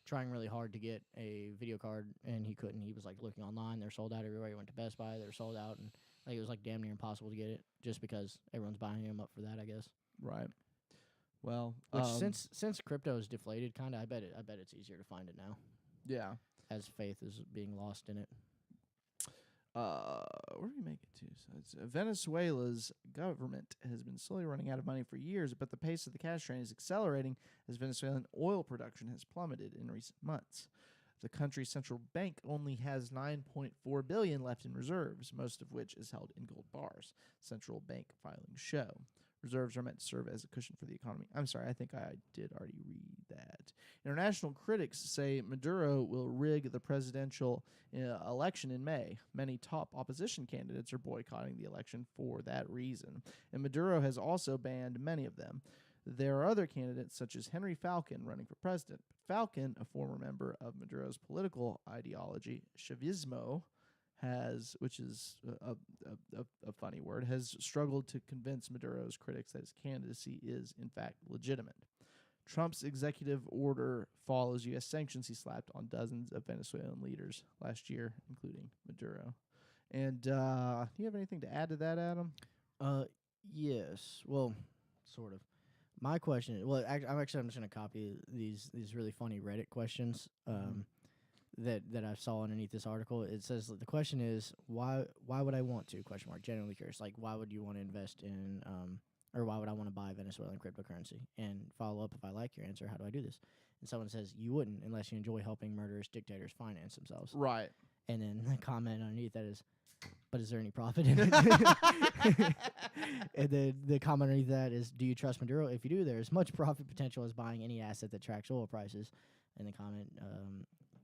trying really hard to get a video card, and he couldn't. He was, like, looking online. They're sold out everywhere. He went to Best Buy. They're sold out, and it was, like, damn near impossible to get it, just because everyone's buying them up for that, I guess. Right. Well, which since crypto is deflated, kind of, I bet it's easier to find it now. Yeah. As faith is being lost in it. Where do we make it to? So it's, Venezuela's government has been slowly running out of money for years, but the pace of the cash train is accelerating as Venezuelan oil production has plummeted in recent months. The country's central bank only has $9.4 billion left in reserves, most of which is held in gold bars. Central bank filings show. Reserves are meant to serve as a cushion for the economy. I'm sorry, I think I did already read that. International critics say Maduro will rig the presidential election in May. Many top opposition candidates are boycotting the election for that reason, and Maduro has also banned many of them. There are other candidates, such as Henry Falcon, running for president. Falcon, a former member of Maduro's political ideology, Chavismo, which is a funny word, has struggled to convince Maduro's critics that his candidacy is, in fact, legitimate. Trump's executive order follows U.S. sanctions he slapped on dozens of Venezuelan leaders last year, including Maduro. And do you have anything to add to that, Adam? Yes. Well, sort of. My question, I'm just going to copy these really funny Reddit questions. that I saw underneath this article. It says the question is why would I want to ? Genuinely curious. Like why would you want to invest in or why would I want to buy Venezuelan cryptocurrency? And follow up if I like your answer, how do I do this? And someone says you wouldn't unless you enjoy helping murderous dictators finance themselves. Right. And then the comment underneath that is, but is there any profit in it? And then the comment underneath that is, do you trust Maduro? If you do, there is much profit potential as buying any asset that tracks oil prices. And the comment,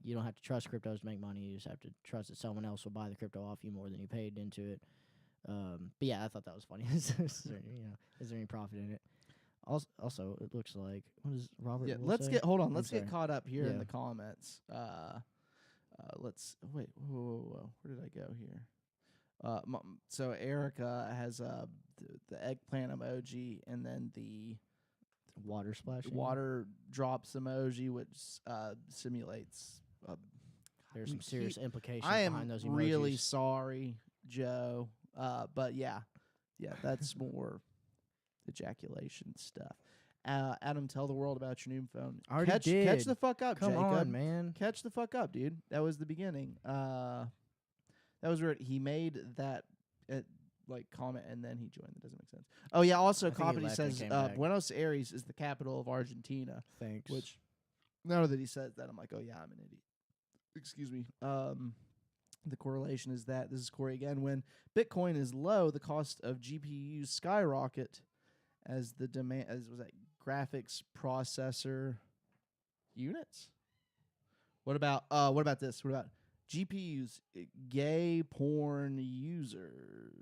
you don't have to trust cryptos to make money. You just have to trust that someone else will buy the crypto off you more than you paid into it. But yeah, I thought that was funny. Is there any profit in it? Also, it looks like, what does Robert? Yeah, Will say? hold on. I'm Let's sorry. get caught up here in Yeah. the comments. Let's wait. Whoa. Where did I go here? So Erica has the eggplant emoji and then the Water splashing. water drops emoji, which simulates. There's some serious implications I am behind those emojis. really sorry, Joe. But yeah, that's more ejaculation stuff. Adam, tell the world about your new phone. I already Catch did. the fuck up, Come Jacob. on, man. Catch the fuck up, dude. That was the beginning. That was where he made that comment and then he joined. That doesn't make sense. Oh yeah. Also, I think he Company left and says came back. Buenos Aires is the capital of Argentina. Thanks. Which now that he says that, I'm like, oh yeah, I'm an idiot. Excuse me. The correlation is that this is Corey again. When Bitcoin is low, the cost of GPUs skyrocket as the demand was that graphics processor units. What about this? What about GPUs? Gay porn users.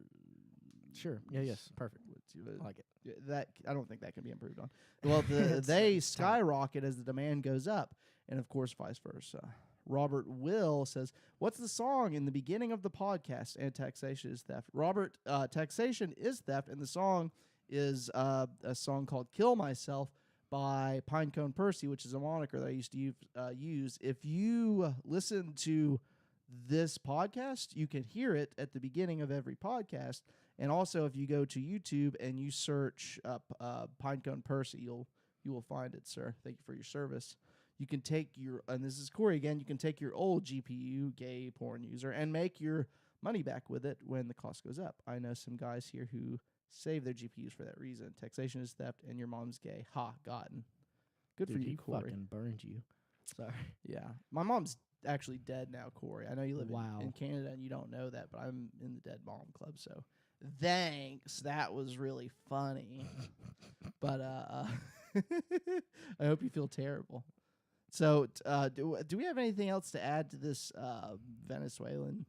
Sure. Yeah. Yes. Perfect. I like it. That I don't think that can be improved on. Well, It's they tough. skyrocket as the demand goes up, and of course, vice versa. Robert Will says, "What's the song in the beginning of the podcast?" And taxation is theft. Robert, taxation is theft, and the song is a song called "Kill Myself" by Pinecone Percy, which is a moniker that I used to use. If you listen to this podcast, you can hear it at the beginning of every podcast. And also, if you go to YouTube and you search up Pinecone Percy, you will find it, sir. Thank you for your service. You can take and this is Corey again, you can take your old GPU, gay porn user, and make your money back with it when the cost goes up. I know some guys here who save their GPUs for that reason. Taxation is theft, and your mom's gay. Ha, gotten. Good Dude, for you, he Corey. fucking burned you. Sorry. Yeah. My mom's actually dead now, Corey. I know you live Wow. in Canada and you don't know that, but I'm in the Dead Mom Club, so thanks. That was really funny. But I hope you feel terrible. So do we have anything else to add to this Venezuelan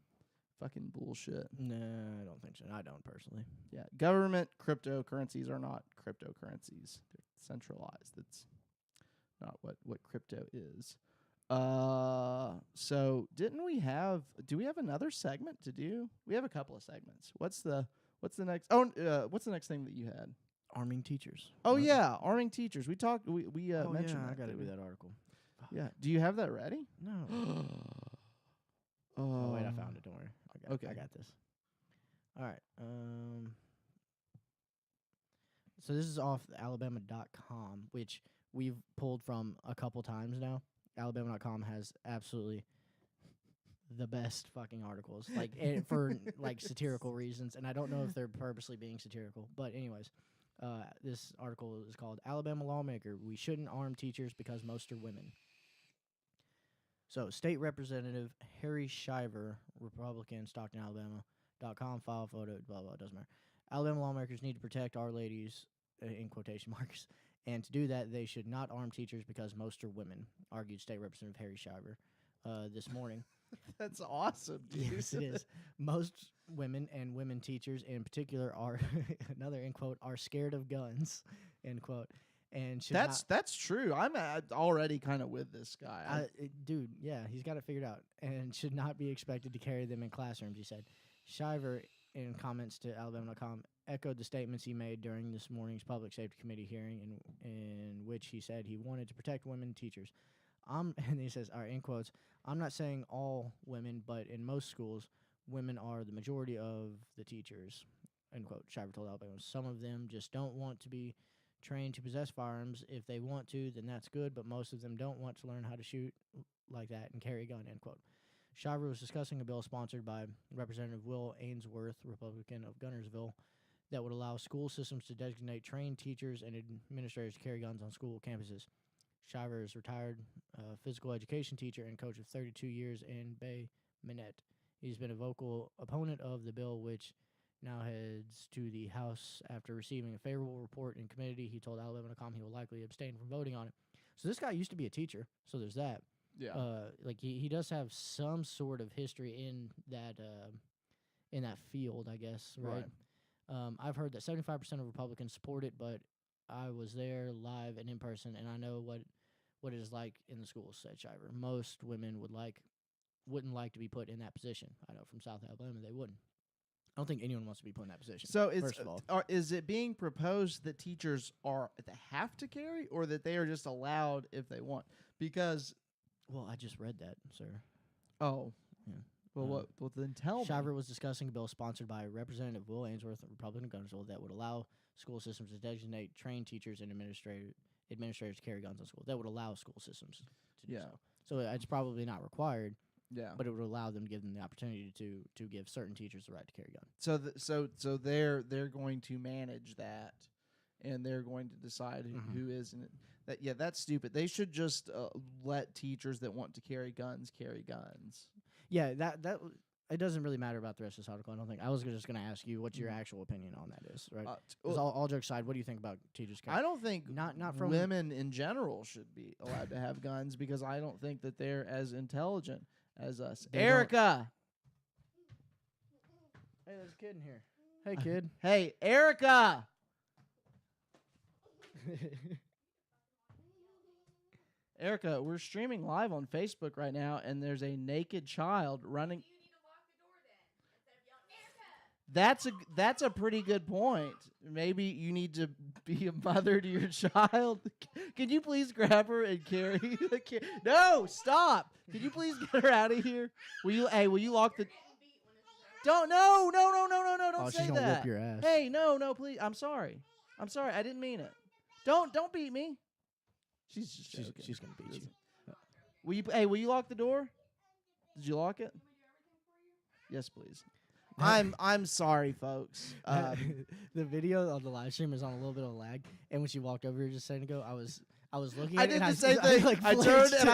fucking bullshit? No, I don't think so. I don't personally. Yeah. Government cryptocurrencies are not cryptocurrencies. They're centralized. That's not what crypto is. So do we have another segment to do? We have a couple of segments. What's the next what's the next thing that you had? Arming teachers. Oh yeah, arming teachers. We mentioned yeah, that. I got to didn't do we? that article. Fuck. Yeah. Do you have that ready? No. Oh, wait, I found it. Don't worry. Okay. I got this. All right. So this is off Alabama.com, which we've pulled from a couple times now. Alabama.com has absolutely the best fucking articles, like for like satirical reasons, and I don't know if they're purposely being satirical, but anyways, this article is called "Alabama Lawmaker: We Shouldn't Arm Teachers Because Most Are Women." So, State Representative Harry Shiver, Republican, Stockton, Alabama.com, file photo, blah, blah, doesn't matter. Alabama lawmakers need to protect our ladies, in quotation marks, and to do that, they should not arm teachers because most are women, argued State Representative Harry Shiver this morning. That's awesome, dude. Yes, it is. Most women and women teachers in particular are, another end quote, are scared of guns, end quote. And should That's true. I'm already kind of with this guy. dude, yeah, he's got it figured out, and should not be expected to carry them in classrooms, he said. Shiver, in comments to Alabama.com, echoed the statements he made during this morning's Public Safety Committee hearing, in which he said he wanted to protect women teachers. And he says, all right, in quotes, "I'm not saying all women, but in most schools, women are the majority of the teachers," end quote. Shiver told Alabama, "Some of them just don't want to be trained to possess firearms. If they want to, then that's good, but most of them don't want to learn how to shoot like that and carry a gun, end quote. Shiver was discussing a bill sponsored by Representative Will Ainsworth, Republican of Gunnersville, that would allow school systems to designate trained teachers and administrators to carry guns on school campuses. Shiver is retired physical education teacher and coach of 32 years in Bay Minette. He's been a vocal opponent of the bill, which now heads to the House after receiving a favorable report in committee. He told Alabama.com he will likely abstain from voting on it. So this guy used to be a teacher, so there's that. Yeah. Like he does have some sort of history in that field, I guess, right? I've heard that 75% of Republicans support it, but I was there live and in person, and I know what it is like in the schools, said Shiver. Most women wouldn't like to be put in that position. I know from South Alabama they wouldn't. I don't think anyone wants to be put in that position. So it's, first of all, is it being proposed that teachers they have to carry, or that they are just allowed if they want? Because I just read that, sir. Oh. Yeah. Well, well, then tell me. Shiver was discussing a bill sponsored by Representative Will Ainsworth, a Republican of Gunnersville, that would allow school systems to designate trained teachers and administrators to carry guns on school. That would allow school systems to do so. So it's probably not required. Yeah. But it would allow them to give them the opportunity to give certain teachers the right to carry guns. So they're going to manage that, and they're going to decide who is in it. That's stupid. They should just let teachers that want to carry guns carry guns. Yeah, that it doesn't really matter about the rest of this article. I don't think. I was just going to ask you what your actual opinion on that is, right? All jokes aside, what do you think about teachers carrying? I don't think not from women in general should be allowed to have guns, because I don't think that they're as intelligent as us. Erica! Hey, there's a kid in here. Hey, kid. Hey, Erica! Erica, we're streaming live on Facebook right now, and there's a naked child running. You need to lock the door then, instead of yelling, Erica! That's a pretty good point. Maybe you need to be a mother to your child. Can you please grab her and carry the kid? No, stop. Can you please get her out of here? Will you lock the... Don't, no, don't say she's gonna that. whip your ass. Hey, no, please. I'm sorry. I didn't mean it. Don't beat me. She's gonna beat you. Will you lock the door? Did you lock it? Yes, please. I'm sorry, folks. The video on the live stream is on a little bit of lag, and when she walked over here just a second ago, I was looking. I at did it the and same thing. I turned and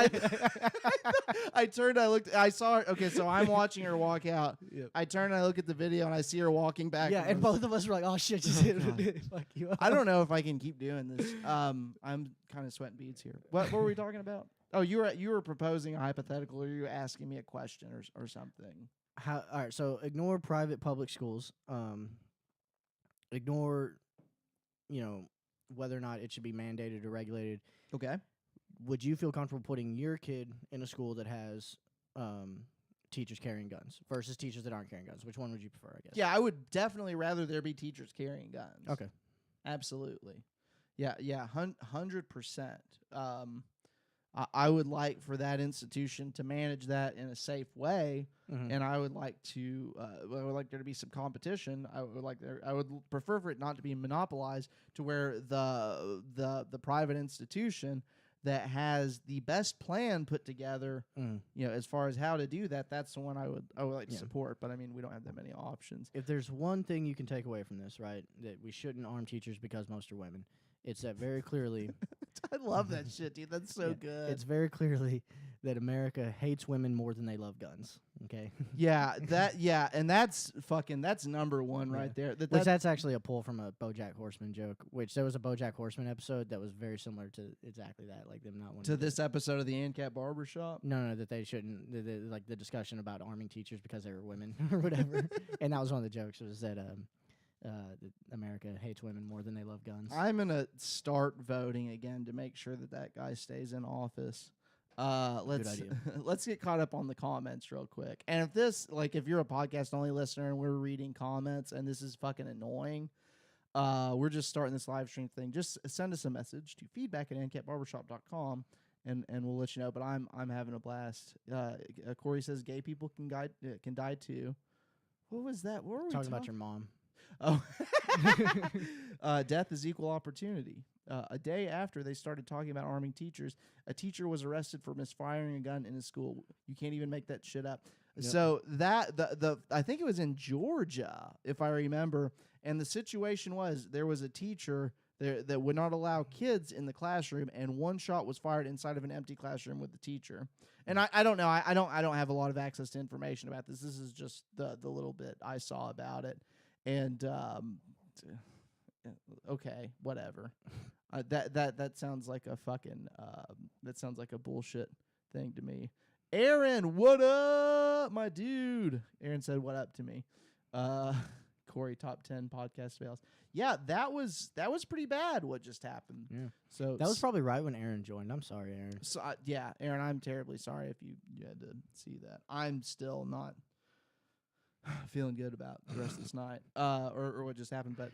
I turned. I looked. I saw her. Okay, so I'm watching her walk out. Yep. I turn and I look at the video and I see her walking back. Yeah, and both of us were like, "Oh shit, just hit fuck you up." I don't know if I can keep doing this. I'm kind of sweating beads here. What were we talking about? Oh, you were proposing a hypothetical, or you were asking me a question or something. All right, so ignore private public schools. Ignore, whether or not it should be mandated or regulated. Okay. Would you feel comfortable putting your kid in a school that has teachers carrying guns versus teachers that aren't carrying guns? Which one would you prefer, I guess? Yeah, I would definitely rather there be teachers carrying guns. Okay. Absolutely. Yeah, 100%. I would like for that institution to manage that in a safe way, and I would like there to be some competition. I would prefer for it not to be monopolized, to where the private institution that has the best plan put together, as far as how to do that, that's the one I would like to support. But I mean, we don't have that many options. If there's one thing you can take away from this, right, that we shouldn't arm teachers because most are women, it's that very clearly. I love that shit, dude. That's so good. It's very clearly that America hates women more than they love guns. Okay. And that's number one right there. That's actually a pull from a BoJack Horseman joke. Which there was a BoJack Horseman episode that was very similar to exactly that, like them not wanting to this episode of the Ancap Barber Shop. No, that they shouldn't. Like the discussion about arming teachers because they were women or whatever. And that was one of the jokes, was that America hates women more than they love guns. I'm gonna start voting again to make sure that guy stays in office. Let's get caught up on the comments real quick. And if you're a podcast only listener and we're reading comments and this is fucking annoying, we're just starting this live stream thing. Just send us a message to feedback@ancapbarbershop.com and we'll let you know. But I'm having a blast. Corey says gay people can die too. What was that? What were we talking about your mom? Oh, death is equal opportunity. A day after they started talking about arming teachers, a teacher was arrested for misfiring a gun in his school. You can't even make that shit up. Yep. So that the I think it was in Georgia, if I remember, and the situation was there was a teacher there that would not allow kids in the classroom, and one shot was fired inside of an empty classroom with the teacher. And I don't know. I don't have a lot of access to information about this. This is just the little bit I saw about it. And okay, whatever. That sounds like a fucking that sounds like a bullshit thing to me. Aaron, what up, my dude? Aaron said, "What up?" to me. Corey, top 10 podcast fails. Yeah, that was pretty bad. What just happened? Yeah. So That was probably right when Aaron joined. I'm sorry, Aaron. So yeah, Aaron, I'm terribly sorry if you had to see that. I'm still not feeling good about the rest of this night, or what just happened. But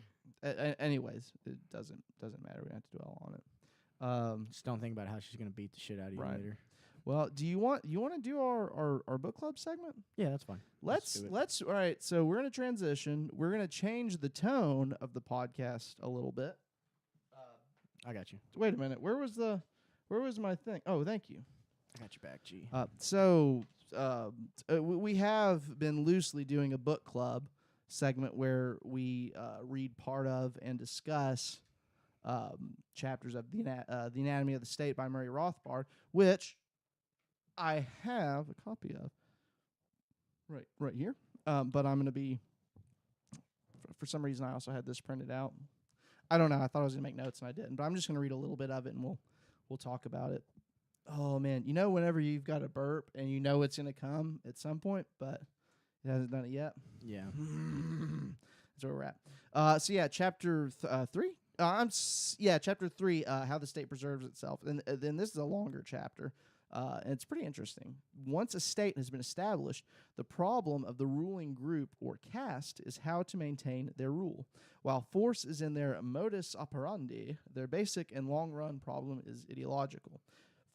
anyways, it doesn't matter. We don't have to dwell on it. Just don't think about how she's gonna beat the shit out of you Right. later. Well, do you want to do our book club segment? Yeah, that's fine. Let's do it. all right. So we're gonna transition. We're gonna change the tone of the podcast a little bit. I got you. Wait a minute. Where was my thing? Oh, thank you. I got your back, G. We have been loosely doing a book club segment where we read part of and discuss chapters of the Anatomy of the State by Murray Rothbard, which I have a copy of right here. But I'm going to be, for some reason, I also had this printed out. I don't know. I thought I was going to make notes and I didn't, but I'm just going to read a little bit of it and we'll talk about it. Oh man, whenever you've got a burp and it's going to come at some point, but it hasn't done it yet. Yeah. That's where we're at. So yeah, chapter 3. Chapter 3. How the state preserves itself, and then this is a longer chapter. And it's pretty interesting. Once a state has been established, the problem of the ruling group or caste is how to maintain their rule. While force is in their modus operandi, their basic and long-run problem is ideological.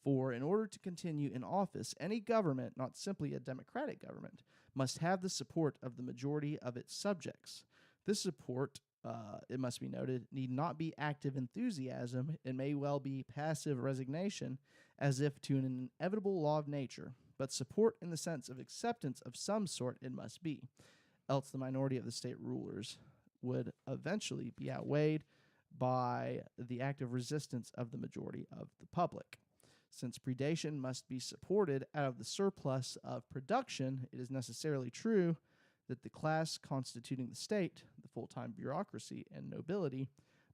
For in order to continue in office, any government, not simply a democratic government, must have the support of the majority of its subjects. This support, it must be noted, need not be active enthusiasm. It may well be passive resignation, as if to an inevitable law of nature, but support in the sense of acceptance of some sort it must be, else the minority of the state rulers would eventually be outweighed by the active resistance of the majority of the public. Since predation must be supported out of the surplus of production, it is necessarily true that the class constituting the state, the full-time bureaucracy and nobility,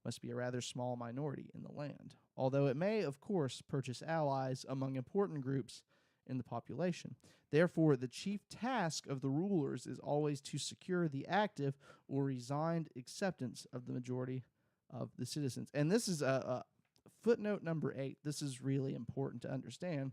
must be a rather small minority in the land, although it may, of course, purchase allies among important groups in the population. Therefore, the chief task of the rulers is always to secure the active or resigned acceptance of the majority of the citizens. And this is a footnote number 8. This is really important to understand.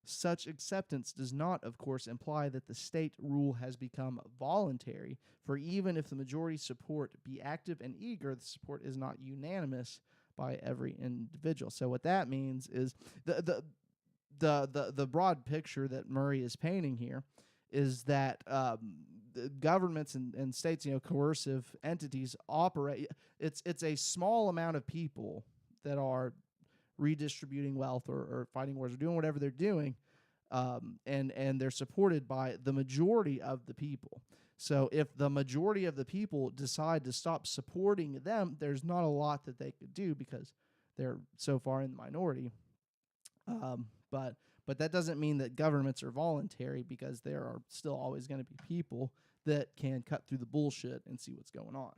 Such acceptance does not, of course, imply that the state rule has become voluntary, for even if the majority support be active and eager, the support is not unanimous by every individual. So what that means is the broad picture that Murray is painting here is that the governments and states, coercive entities operate. It's a small amount of people that are redistributing wealth or fighting wars or doing whatever they're doing, and they're supported by the majority of the people. So if the majority of the people decide to stop supporting them, there's not a lot that they could do because they're so far in the minority. But that doesn't mean that governments are voluntary, because there are still always going to be people that can cut through the bullshit and see what's going on.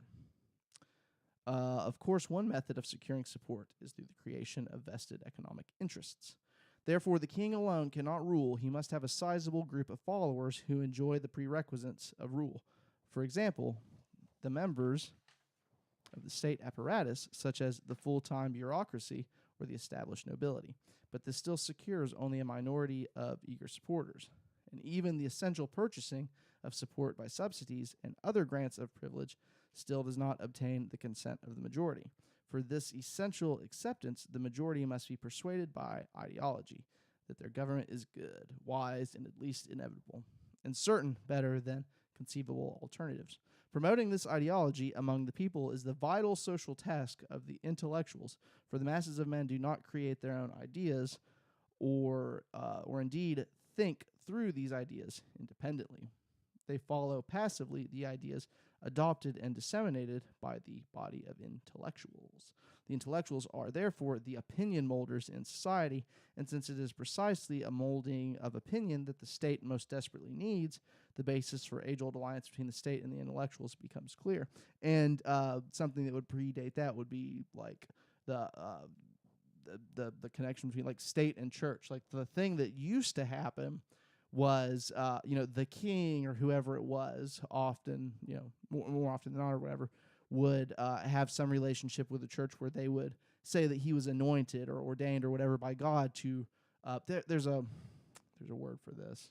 Of course, one method of securing support is through the creation of vested economic interests. Therefore, the king alone cannot rule. He must have a sizable group of followers who enjoy the prerequisites of rule. For example, the members of the state apparatus, such as the full-time bureaucracy or the established nobility. But this still secures only a minority of eager supporters. And even the essential purchasing of support by subsidies and other grants of privilege still does not obtain the consent of the majority. For this essential acceptance, the majority must be persuaded by ideology that their government is good, wise, and at least inevitable, and certain better than conceivable alternatives. Promoting this ideology among the people is the vital social task of the intellectuals, for the masses of men do not create their own ideas or indeed think through these ideas independently. They follow passively the ideas adopted and disseminated by the body of intellectuals. The intellectuals are therefore the opinion molders in society, and since it is precisely a molding of opinion that the state most desperately needs, the basis for age-old alliance between the state and the intellectuals becomes clear. And something that would predate that would be like the connection between like state and church. Like the thing that used to happen was, the king or whoever it was, often, more often than not or whatever, would have some relationship with the church where they would say that he was anointed or ordained or whatever by God to. There's a word for this.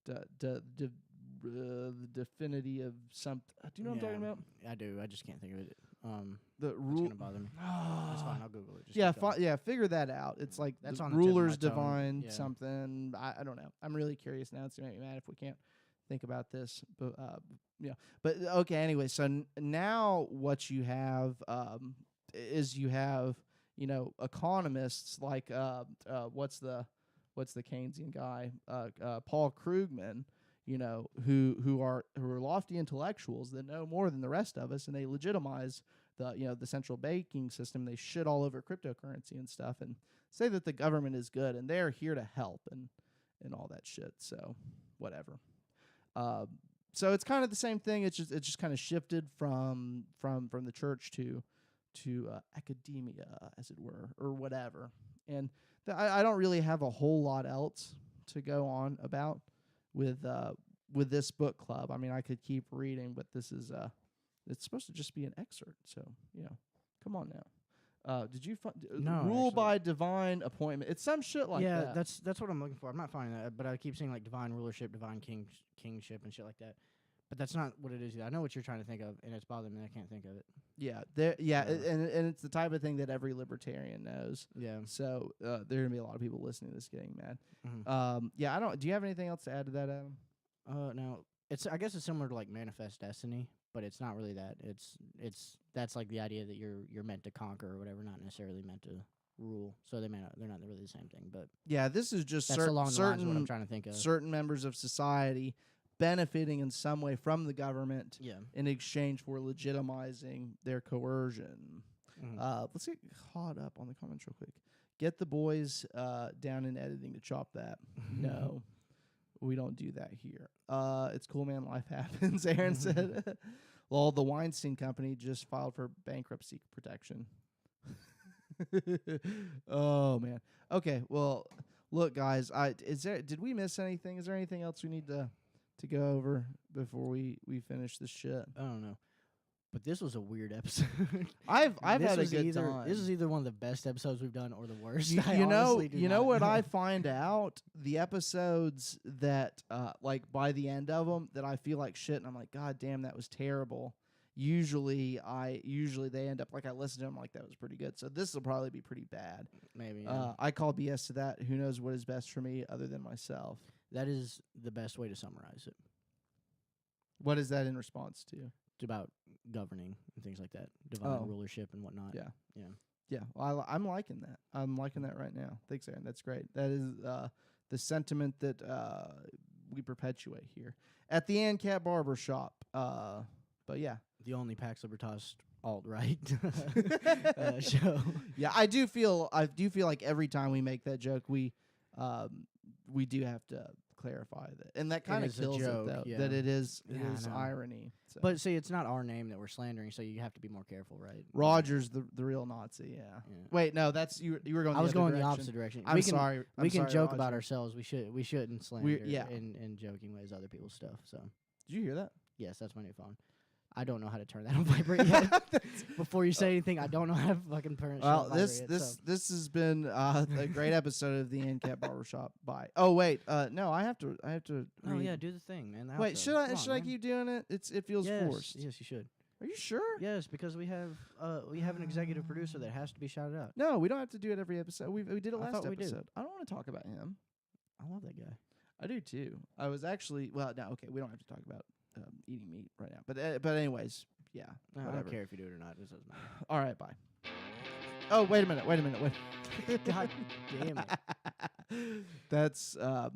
The definity of something. Do you know what I'm talking about? I do. I just can't think of it. The It's rule. gonna bother me. That's fine. I'll Google it. Just keep going. Figure that out. It's like That's the on the tip of ruler's my tongue. divine Yeah. something. I don't know. I'm really curious now. It's gonna make me mad if we can't think about this. But But okay. Anyway, so now what you have is you have economists like what's the Keynesian guy Paul Krugman. Who are lofty intellectuals that know more than the rest of us, and they legitimize the central banking system. They shit all over cryptocurrency and stuff, and say that the government is good and they're here to help and all that shit. So whatever. So it's kind of the same thing. It's just kind of shifted from the church to academia, as it were, or whatever. And I don't really have a whole lot else to go on about with this book club. I mean, I could keep reading, but this is it's supposed to just be an excerpt. So come on now. Did you find No, rule actually. by divine appointment? It's some shit like that. that's what I'm looking for. I'm not finding that, but I keep seeing like divine rulership, divine kingship, and shit like that. But that's not what it is. I know what you're trying to think of, and it's bothering me. I can't think of it. And it's the type of thing that every libertarian knows. Yeah. So there are gonna be a lot of people listening to this getting mad. Mm-hmm. I don't. Do you have anything else to add to that, Adam? No, I guess it's similar to like manifest destiny, but it's not really that. That's like the idea that you're meant to conquer or whatever, not necessarily meant to rule. So they're not really the same thing. But Yeah, this is just that's along the lines of what I'm trying to think of. certain members of society benefiting in some way from the government Yeah. in exchange for legitimizing their coercion. Mhm. Let's get caught up on the comments real quick. Get the boys down in editing to chop that. No, we don't do that here. It's cool, man. Life happens, Aaron said. Well, the Weinstein Company just filed for bankruptcy protection. Oh, man. Okay, well, look, guys. Did we miss anything? Is there anything else we need to go over before we finish this shit? I don't know. But this was a weird episode. I've This had a was good either, time. This is either one of the best episodes we've done or the worst. You, I you know, honestly do you know not what I find out? The episodes that, like, by the end of them, that I feel like shit, and I'm like, God damn, that was terrible. Usually they end up like I listen to them like that was pretty good. So this will probably be pretty bad. Maybe. Yeah. I call BS to that. Who knows what is best for me other than myself? That is the best way to summarize it. What is that in response to? It's about governing and things like that, divine Oh. rulership and whatnot. Yeah. Yeah. Yeah, well, I'm liking that. I'm liking that right now. Thanks, Aaron. That's great. That is the sentiment that we perpetuate here at the Ancap Barber Shop. But yeah, The only Pax Libertas alt-right show. yeah, I do feel like every time we make that joke, we do have to clarify that, and that kind of is a kills joke, it though. yeah. That it is Yeah, I know. irony. So. But see, it's not our name that we're slandering, so you have to be more careful, right? Roger's the real Nazi. Yeah. Yeah. Wait, no, that's you. You were going. I was the other going the direction. opposite direction. I'm sorry. We can joke about Roger. ourselves. We shouldn't slander yeah. in joking ways other people's stuff. So Did you hear that? yes, that's my new phone. I don't know how to turn that on vibrate yet. Before you say anything, I don't know how to fucking turn it Well, on vibrate yet, so. this has been a great episode of the Ancap Barber Shop. Bye. Oh wait, no, I have to. Oh read. yeah, do the thing, man. the Wait, outro. should I Come on, man. keep doing it? It feels yes, forced. Yes, you should. Are you sure? Yes, because we have an executive producer that has to be shouted out. No, we don't have to do it every episode. We did it I last thought we did. episode. I don't want to talk about him. I love that guy. I do too. I was actually no. Okay, we don't have to talk about eating meat right now. But anyways, yeah. I Whatever. don't care if you do it or not. It doesn't matter. All right, bye. Oh, wait a minute. God damn it. That's not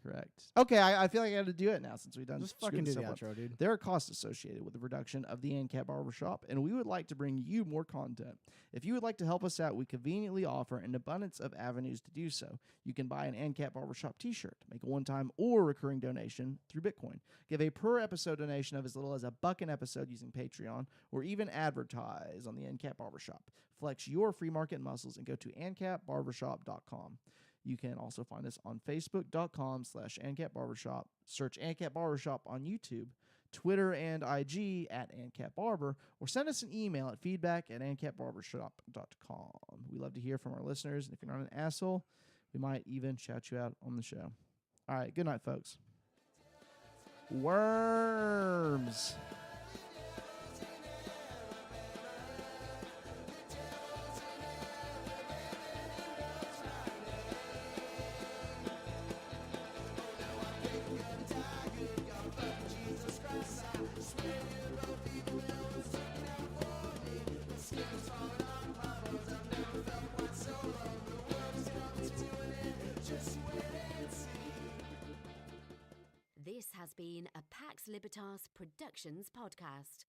correct. Okay, I feel like I got to do it now since we've done. Just fucking do the so outro, dude. There are costs associated with the production of the Ancap Barber Shop, and we would like to bring you more content. If you would like to help us out, we conveniently offer an abundance of avenues to do so. You can buy an Ancap Barber Shop t-shirt, make a one-time or recurring donation through Bitcoin, give a per-episode donation of as little as $1 an episode using Patreon, or even advertise on the Ancap Barber Shop. Flex your free market muscles and go to ancapbarbershop.com. You can also find us on facebook.com/Ancap Barbershop. Search Ancap Barbershop on YouTube, Twitter, and IG at Ancap Barber, or send us an email at feedback@ancapbarbershop.com. We love to hear from our listeners, and if you're not an asshole, we might even shout you out on the show. All right, good night, folks. Worms. This has been a Pax Libertas Productions podcast.